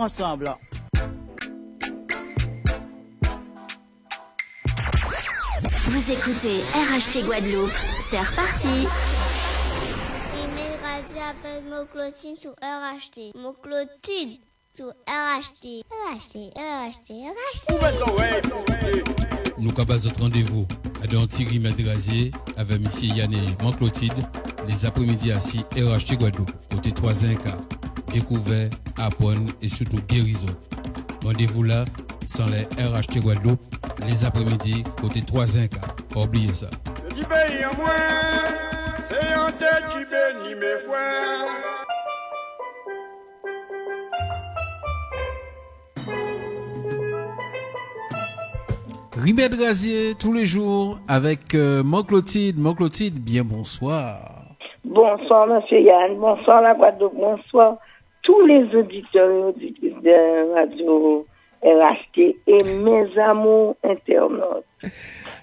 ensemble. Vous écoutez RHT Guadeloupe, c'est reparti. Email radio appelle mon Clotilde sur RHT. Mon Clotilde sur RHT. Nous avons notre rendez-vous à Thierry Medrazier avec M. Yann et mon Clotilde les après-midi assis RHT Guadeloupe, côté 3 cas. Découvert, apprendre et surtout guérison. Rendez-vous là, sans les RHT Guadeloupe, les après-midi, côté 3 cas. Pas oublier ça. Je dis béni à moi, c'est en tête qui bénit mes frères. Rimet Grazier tous les jours avec mon Clotilde. Mon Clotilde, bien bonsoir. Bonsoir, monsieur Yann. Bonsoir, la Guadeloupe. Bonsoir, tous les auditeurs et auditrices de Radio RHT et mes amours internautes.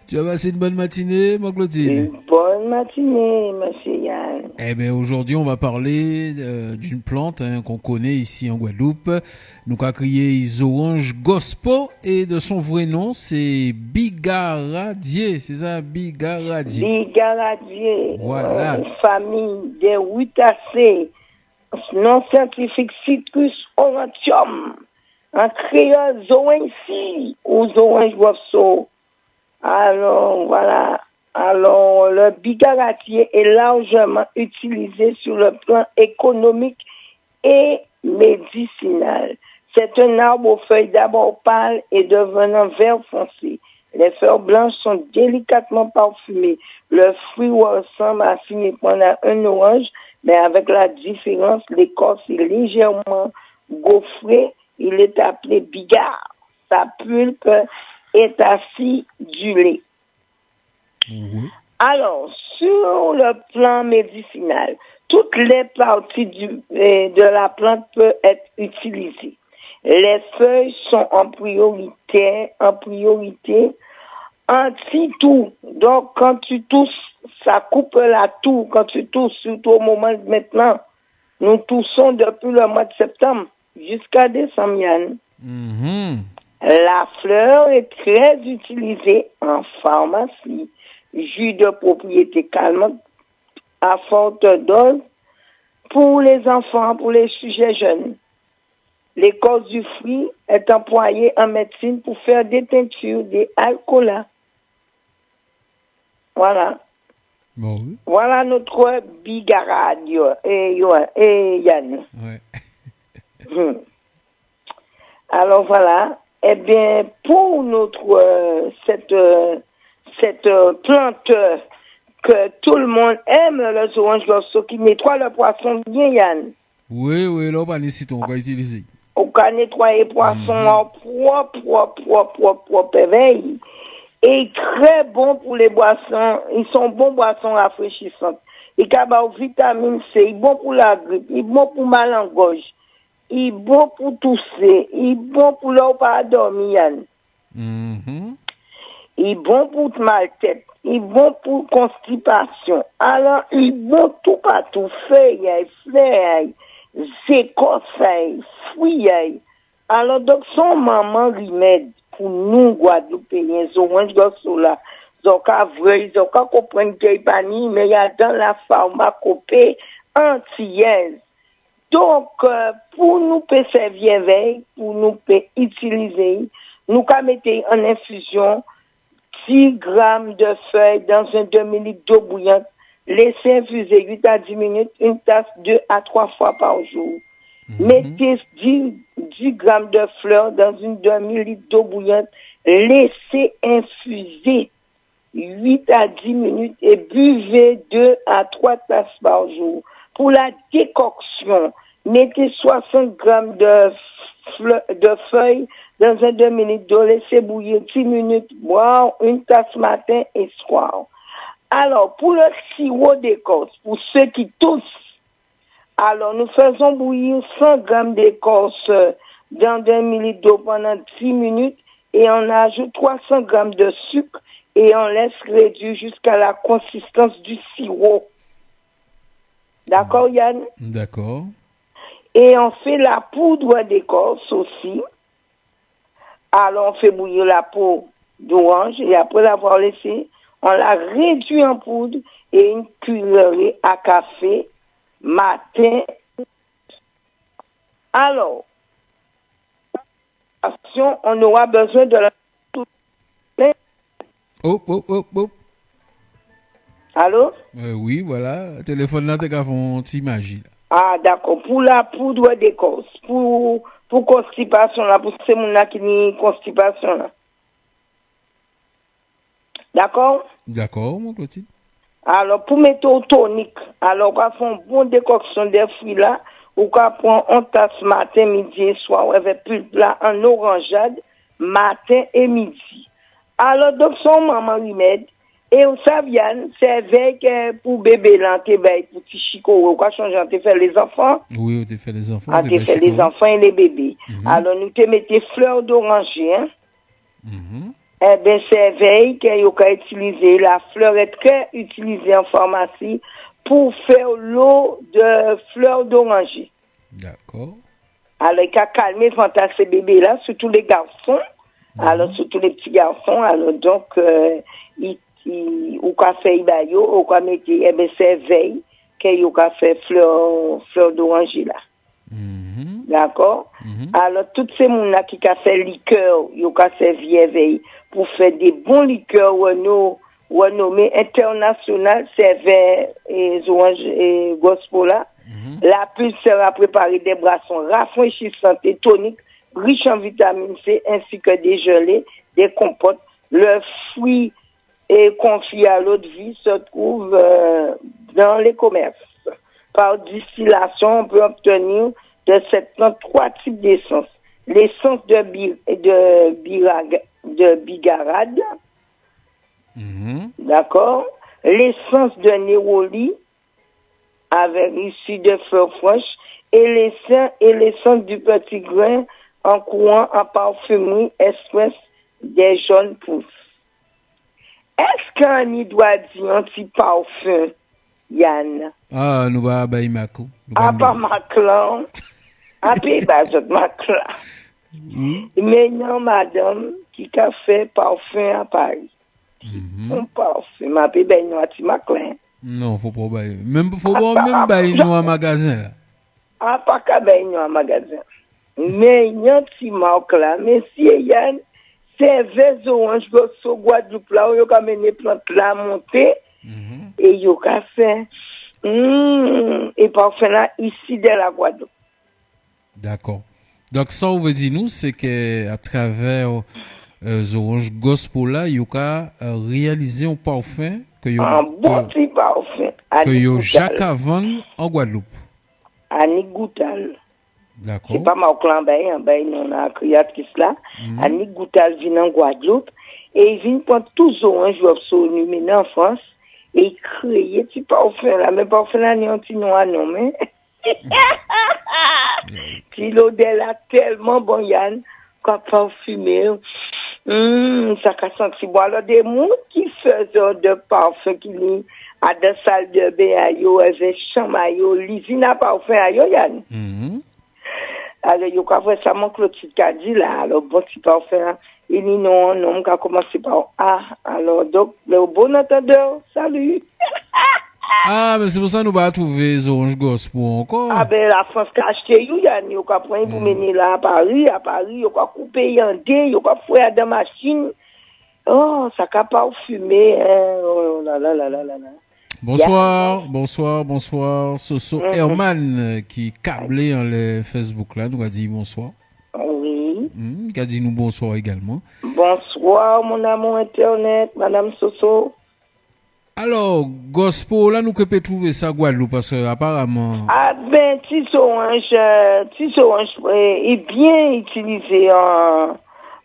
Tu as passé une bonne matinée, mon Clotilde? Une bonne matinée, monsieur Yann. Eh bien, aujourd'hui, on va parler d'une plante qu'on connaît ici en Guadeloupe. Nous avons crié Isorange Gospo et de son vrai nom, c'est Bigaradier. C'est ça, Bigaradier. Bigaradier. Voilà. Famille des Rutacées. Nom scientifique Citrus aurantium. En créole, Zoensi ou Zorange Gospo. Alors, voilà. Alors, le bigaradier est largement utilisé sur le plan économique et médicinal. C'est un arbre aux feuilles d'abord pâles et devenant vert foncé. Les fleurs blanches sont délicatement parfumées. Le fruit ressemble à un orange, mais avec la différence, l'écorce est légèrement gaufrée. Il est appelé bigard. Sa pulpe est acidulée. Alors, sur le plan médicinal, toutes les parties de la plante peuvent être utilisées. Les feuilles sont en priorité anti-toux. Donc, quand tu tousses, ça coupe la toux. Quand tu tousses, surtout au moment de maintenant, nous toussons depuis le mois de septembre jusqu'à décembre, Yann. La fleur est très utilisée en pharmacie. Jus de propriété calmante à forte dose pour les enfants, pour les sujets jeunes. L'écorce du fruit est employée en médecine pour faire des teintures, des alcoolats. Voilà. Bon, oui. Voilà notre bigarade, et Yann. Ouais. Alors voilà. Eh bien, pour notre cette plante que tout le monde aime, le orange gospo qui nettoie le poisson bien, Yann. Oui, là, on va utiliser. On va nettoyer le poisson en propre éveil. Et très bon pour les boissons. Ils sont bons boissons rafraîchissantes. Ils ont vitamine C, ils sont bon pour la grippe, ils sont bon pour mal en gorge. Il est bon pour tousser, il est bon pour l'eau pas dormir, Yann. Il est bon pour mal tête, il est bon pour constipation. Alors, il est bon tout partout, feuilles, fleurs, écorces, fruits. Alors, donc, son maman remède pour nous, Guadeloupéens, orange gospo là. Zoka vrai, zoka comprendre qu'il pas ni, mais il y a dans la pharmacopée antillaise. Donc, pour nous servir veille, pour nous utiliser, nous mettons en infusion 10 grammes de feuilles dans un demi-litre d'eau bouillante. Laissez infuser 8 à 10 minutes, une tasse 2 à 3 fois par jour. Mettez 10 grammes de fleurs dans une demi-litre d'eau bouillante. Laissez infuser 8 à 10 minutes et buvez 2 à 3 tasses par jour. Pour la décoction, mettez 60 grammes de feuilles dans un demi-litre d'eau, laissez bouillir 10 minutes, boire une tasse matin et soir. Alors, pour le sirop d'écorce, pour ceux qui toussent, alors nous faisons bouillir 100 grammes d'écorce dans un demi-litre d'eau pendant 10 minutes et on ajoute 300 grammes de sucre et on laisse réduire jusqu'à la consistance du sirop. D'accord, Yann? D'accord. Et on fait la poudre d'écorce aussi. Alors, on fait bouillir la peau d'orange et après l'avoir laissée, on la réduit en poudre et une cuillerée à café matin. Alors, on aura besoin de la... Oh. Allô? Oui, voilà. Téléphone là, t'es qu'à faire une petite magie. Ah, d'accord. Pour la poudre d'écorce, pour constipation là, pour ces gens qui ont constipation là. D'accord? D'accord, mon Clotilde. Alors, pour mettre au tonique, alors, on va faire une bonne décoction des fruits là, on va prendre un tasse matin, midi et soir, avec pulpe là, en orangeade, matin et midi. Alors, donc, son maman remède, et on s'avienne, c'est avec pour bébé là, pour petit chico, on va changer, on te fait les enfants. Oui, on te fait les enfants. On te fait les enfants et les bébés. Alors, nous te mettons fleurs d'oranger, hein. Eh bien, c'est veille qu'on peut utiliser. La fleur est très utilisée en pharmacie pour faire l'eau de fleurs d'oranger. D'accord. Alors, il a calmé ces bébés-là, surtout les garçons. Alors, surtout les petits garçons. Alors, donc, ou qu'a fait ibayo, ou qu'a mettre, eh bien, c'est veille qu'on peut faire fleur d'oranger là. D'accord? Alors, toutes ces gens-là qui ont fait liqueur, ils ont fait veille pour faire des bons liqueurs renommés internationales, c'est vers les oranges et gospel là. La pulpe sera préparée des boissons rafraîchissantes et toniques, riches en vitamine C, ainsi que des gelées, des compotes. Le fruit et confit à l'eau de vie se trouve dans les commerces. Par distillation, on peut obtenir de cette plante 3 types d'essences. L'essence de bigarade, d'accord, l'essence de néroli avec issue de fleurs fraîches et l'essence du petit grain en courant en parfumerie express des jeunes pousses. Est-ce qu'on y doit dire un petit parfum, Yann? Ah, nous va bailler Mako. Ah, pas Maclan. Ah, puis, Maclan. Mais non, madame, qui a fait parfum à Paris. Un parfum, ma bébé, non, tu m'as clair. Non, faut pas bailler. Faut pas bailler nous en magasin, là. Ah, pas qu'à bailler nous en magasin. Mais, non, tu m'as clair. Mais si, Yann, c'est vers orange, sur Guadeloupe, là, où il y a mené plante là, monter, et il y a fait, et parfum là, ici, de la Guadeloupe. D'accord. Donc, ça, on veut dire nous, c'est qu'à travers Orange Gospel là, il y a réalisé un parfum que un bon petit parfum. Que y a Jacques avant en Guadeloupe. Annick Goutal. D'accord. C'est pas ma clan, on a créatrice là. Annick Goutal vient en Guadeloupe et il vient prendre tous les oranges absolument maintenant en France et il crée petit parfum là. Mais parfum là, il y a un petit noir, non, mais. Puis l'odeur là tellement bon, Yann, quand parfumé, ça a senti bon. Alors, des gens qui faisaient de parfum, qui lui, à des salles de bain, avec chambre, l'usine à parfum, Yann. Alors, il y a ça, mon Clotilde qui a dit là, alors, bon, petit parfum là, il dit non, on a commencé par A. Alors, donc, le bon entendeur, salut. Ah, mais c'est pour ça que nous allons trouver les oranges gospel encore. Ah, ben, la France a acheté, il y a prendre pour mener là à Paris, il y a couper en deux, il y a fouiller dans la machine. Oh, ça n'a pas fumé, oh là là là là là. Bonsoir, bonsoir. Soso Herman qui câblé en le Facebook là, nous a dit bonsoir. Oui. Qui a dit nous bonsoir également. Bonsoir, mon amour Internet, Madame Soso. Alors, gospel, là, nous pouvons trouver ça Guadeloupe, parce que apparemment... Ah ben, Tisse Orange est bien utilisé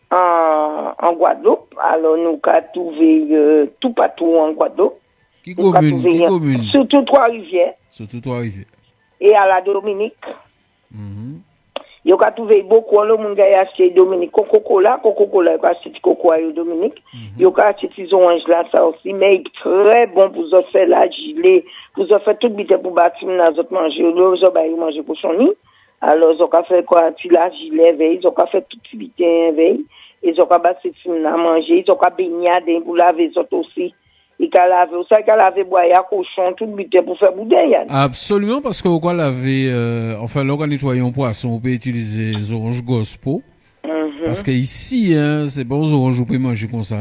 en Guadeloupe. Alors, nous pouvons trouver tout partout en Guadeloupe. Qui commune? Surtout Trois-Rivières. Et à la Dominique. Il y a trouvé beaucoup de monde qui a acheté Dominique Coca-Cola, il a acheté Coca-Cola Dominique. Il y a acheté des oranges là, ça aussi, mais très bon pour vous faire la gilet, pour vous faire tout bité pour bâtir, nous autres manger, nous autres manger pour son nid. Alors, ils ont fait quoi? Tu la gilet, veille. Ils ont fait tout petit bitin, veille. Ils ont passé film à manger. Ils ont baigné pour laver les autres aussi. Ils ont lavé, ça, ils ont lavé boya, cochon, tout bitin pour faire boudin, Yann. Absolument, parce que quand laver, enfin, lorsqu'on nettoie un poisson, on peut utiliser les oranges gospel. Parce que ici, hein, c'est pas aux oranges, on peut manger comme ça.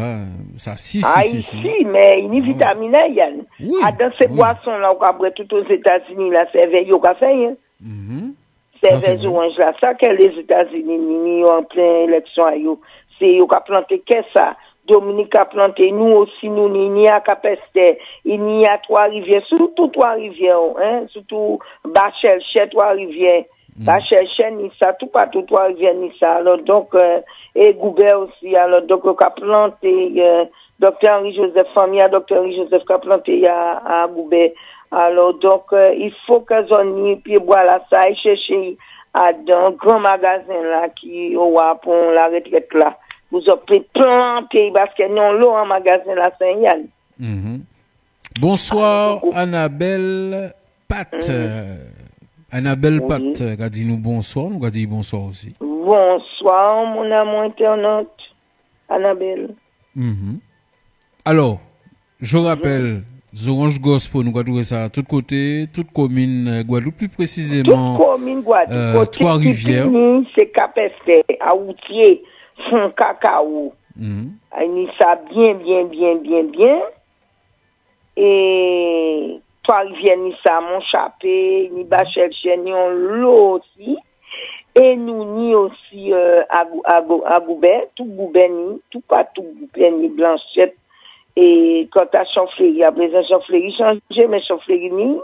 Ça, si. Ici, mais il y a une vitamine, Yann. Oui. Dans ces boissons-là, on a tout aux États-Unis, là, c'est veille au café, hein. C'est veille orange, là. Ça, que les États-Unis, ils ont en plein élection, c'est, ils ont planté, qu'est-ce ça? Dominique a planté, nous aussi, nous, il y a Capester, il y a Trois-Rivières, surtout Trois-Rivières, hein, surtout Bachel, chez Trois-Rivières. Bachel, chez Nissa, tout partout Trois-Rivières, Nissa. Alors, donc, et Goubert aussi, alors, donc, on a planté, docteur Henri-Joseph Famille, docteur Henri-Joseph qui a planté à Goubert. Alors, donc, il faut que zone puis voilà ça, et chercher dans un grand magasin, là, qui, pour la retraite, là. Vous avez planté parce qu'il y a l'eau en magasin la Saint-Yann. Bonsoir, Annabelle Pat. Annabelle Pat, a dit nous bonsoir, nous a dit bonsoir aussi. Bonsoir, mon amour internaute, Annabelle. Alors, je rappelle, Orange Gospel, nous avons trouvé ça à tous côtés, toute commune Guadeloupe, plus précisément. Toute commune Guadeloupe. Trois-Rivières. C'est Capester, à Outier. Font cacao. Ni ça bien. Et Trois-Rivières, ni ça, mon chapé, ni Bachel, ni on l'eau aussi. Et nous, ni aussi, à Goubert, tout Goubert, tout partout Goubert, ni Blanchette. Et quand à Chanfléry, à présent Chanfléry, changé, mais Chanfléry, ni,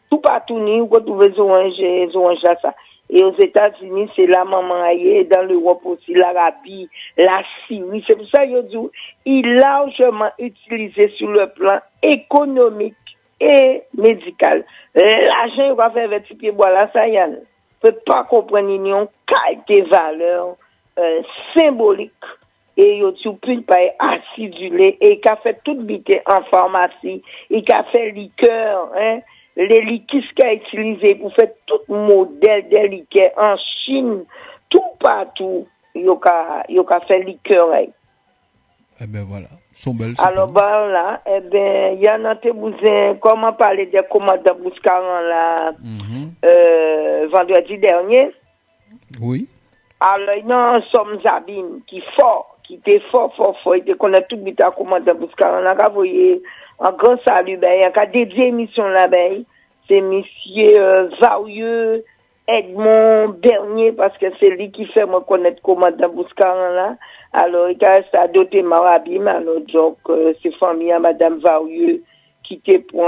tout partout, ni, où vous trouvez oranges là, ça. Et aux États-Unis, c'est la maman aïe, dans l'Europe aussi, l'Arabie, la Syrie. C'est pour ça qu'il est largement utilisé sur le plan économique et médical. L'argent, il va faire avec pied bois là, ça y est. Ne peut pas comprendre une qualité valeur symbolique. Et il peut pas acidulé et qui a fait toute bité en pharmacie et qui a fait liqueur, hein. Les liquides qu'il a utilisés pour faire tout modèle de liqueur en Chine, tout partout, il a fait liqueur. Eh ben voilà, sont belles. Alors, ben là, eh ben, il y a notre bousin, comment parler des commandants Bouscaran là, vendredi dernier. Oui. Alors, il y a un somme Zabine qui était fort, il était qu'on a tout mis à commandant Bouscaran là, vous voyez, un grand salut, ben, il y a dédié émission là, ben, c'est monsieur Varieux Edmond Bernier, parce que c'est lui qui fait me connaître commandant Bouscaran là. Alors, il a ça doté Marabim, alors, donc, c'est famille à madame Varieux, qui était pour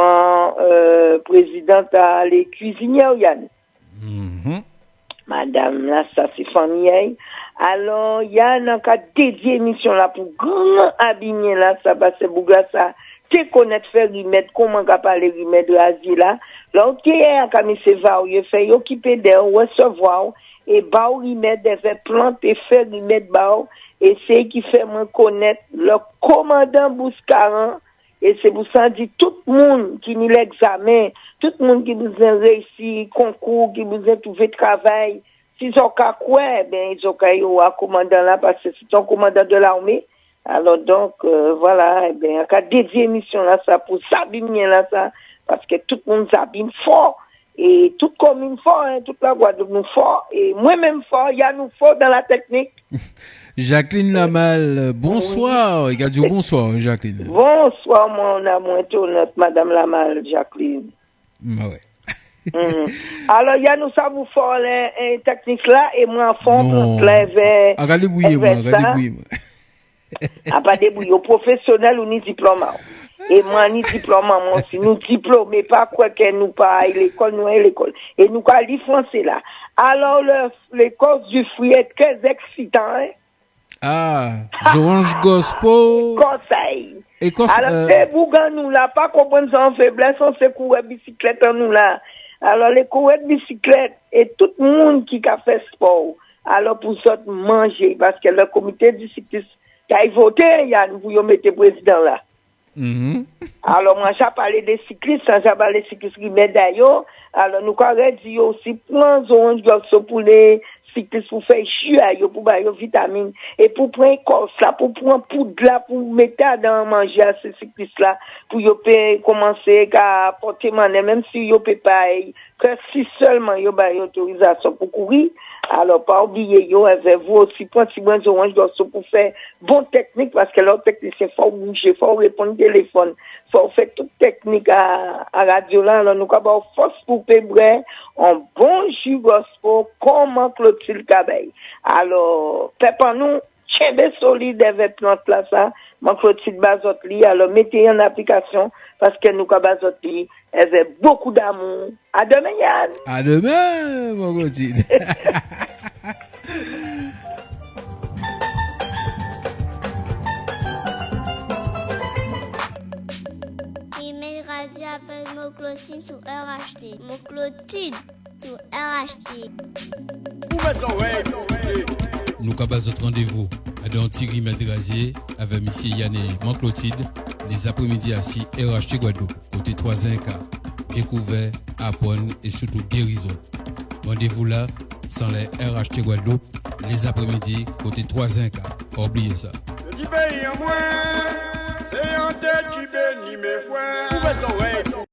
présidente à les cuisinières, Yann. Madame là, ça, c'est famille. Alors, il y a un cas dédié émission là pour grand abîmer là, ça va se bouger ça. Tu connais faire remède, comment on va parler remède l'Asie là. Là, tu es à monsieur Varieux, fait occuper de recevoir, et bah, remède des plantes et faire remède bah, et c'est qui fait me connaître le commandant Bouscaran, et c'est pour ça dit tout le monde qui nous l'examen, tout le monde qui nous a réussi, concours, qui nous a trouvé travail, s'ils ont qu'à quoi, ben, ils ont qu'à y avoir commandant là, parce que c'est un commandant de l'armée. Alors donc, voilà, eh ben, qu'à dédier émission là, ça, pour s'abîmer là, ça, parce que tout le monde s'abîme fort, et toute commune fort, hein, toute la Guadeloupe nous fort, et moi-même fort, il y a nous fort dans la technique. Jacqueline Lamal, bonsoir. Oui. Il a dit bonsoir, Jacqueline. Bonsoir, mon amour internaute, madame Lamal, Jacqueline. Ouais. Alors, il y a nous ça vous fort les techniques là, et moi en fond, vers. Regardez bouillir, moi, regardez bouillir. Ah, pas des bouillots professionnels ou ni diplôme. Et moi, ni diplôme, moi aussi. Nous diplômés, pas quoi que nous pas à l'école, nous à l'école. Et nous, quand les français là. Alors, les causes du fruit est très excitant, hein. Ah, Orange Gospel. Conseil. Et alors, les bougans, nous là, pas comprendre ça en faiblesse, on se courir bicyclette en nous là. Alors, les coureurs de bicyclette et tout le monde qui a fait sport. Alors, pour ça, manger, parce que le comité du cycliste, qui a voté, Yann, vous y mettez président là. Alors, moi, j'ai parlé des cyclistes, j'ai parlé des cyclistes qui médaillent. Alors, nous, quand on dit aussi, prends orange gloss pour les cyclistes pour faire chier, pour bailler vitamines, et pour prendre corps là, pour prendre poudre là, pour mettre dans manger à ces cyclistes là, pour y commencer à porter main, même si y peut pas, que si seulement y a autorisation pour courir, alors pas oublier yo, avec vous aussi, prendre si bon orange gloss pour faire bonne technique, parce que l'autre technicien, faut bouger, faut répondre au téléphone, faut faire toute technique à radio là, alors nous avons force pour pébré, un bon jus gospel, comme Clotilde Cabeille. Alors, papa nous, chébé solide avec plante là, ça, mon Clotilde Bazot li, alors mettez en application, parce que nous avons Bazot li, avec beaucoup d'amour. À demain, Yann. À demain, mon Clotilde. Email radio appelle mon Clotilde sur RHT. Mon Clotilde sur RHT. Nous avons notre rendez-vous à Thierry Madrazier avec M. Yann et Clotilde les après-midi à RHT Guadeloupe, côté 3-1K, découvert, apprendre et surtout guérison. Rendez-vous là, sans les RHT Guadeloupe, les après-midi, côté 3-1K. Pas oublier ça. Je dis pays en moins, c'est un tête qui bénit mes frères.